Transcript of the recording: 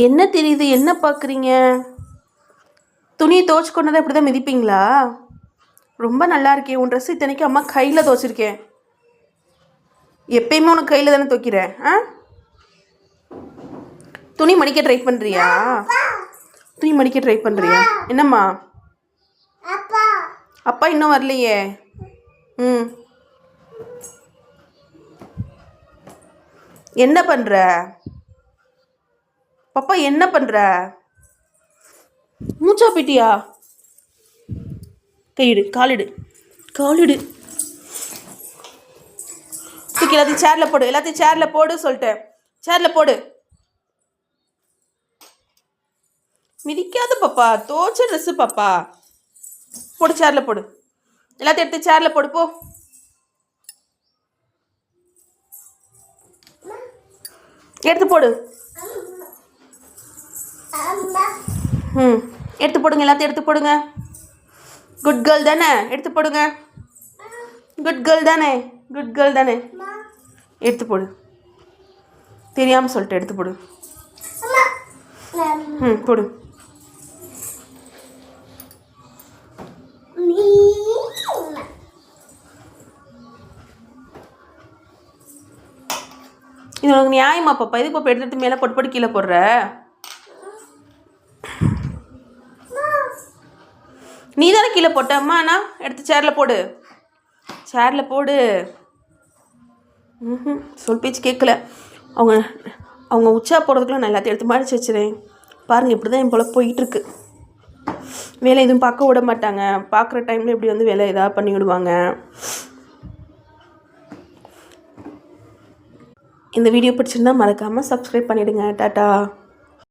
என்ன தெரியுது? என்ன பார்க்குறீங்க? துணியை துவைச்சு கொண்டு தான் இப்படி தான் மிதிப்பீங்களா? ரொம்ப நல்லா இருக்கே. உன் ட்ரெஸ் இத்தனைக்கும் அம்மா கையில் துவைச்சிருக்கேன். எப்பயுமே உனக்கு கையில் தானே துவைக்கிறேன். துணி மடிக்க ட்ரை பண்ணுறியா? துணி மடிக்க ட்ரை பண்ணுறியா? என்னம்மா? அப்பா இன்னும் வரலையே. என்ன பண்ணுற பாப்பா? என்ன பண்ணுற? மூச்சா போயிட்டியா? கையிடு, காலிடு, காலிடு. தூக்கி எல்லாத்தையும் சேரில் போடு. எல்லாத்தையும் சேரில் போடு சொல்லிட்டேன். சேரில் போடு. மிதிக்காத பாப்பா. தோச்ச ட்ரெஸ்ஸு பாப்பா. போடு, சேரில் போடு. எல்லாத்தையும் எடுத்து சேரில் போடு. போ. எடுத்து போடு. எடுத்து போடுங்க. எல்லாத்தையும் எடுத்து போடுங்க. குட் கேர்ள் தானே? எடுத்து போடுங்க. குட் கேர்ள் தானே? குட் கேர்ள் தானே? எடுத்து போடு. தெரியாமல் சொல்லிட்டு எடுத்து போடு. போடு. இது உனக்கு நியாயமா பாப்பா? எதுக்கு பாப்பா எடுத்து மேலே போட்டு போட்டு கீழே போடுற? நீ தானே கீழே போட்ட. அம்மாண்ணா எடுத்து சேரில் போடு. சேரில் போடு. சொல் பேச்சு கேட்கல. அவங்க உச்சா போகிறதுக்குள்ள நான் எல்லாத்தையும் எடுத்து மடிச்சு வச்சுறேன். பாருங்கள், இப்படி தான் என் போல் போயிட்டுருக்கு. வேலை எதுவும் பார்க்க விட மாட்டாங்க. பார்க்குற டைமில் இப்படி வந்து வேலை எதாவது பண்ணி விடுவாங்க. இந்த வீடியோ பிடிச்சிருந்தா மறக்காமல் சப்ஸ்கிரைப் பண்ணிவிடுங்க. டாட்டா.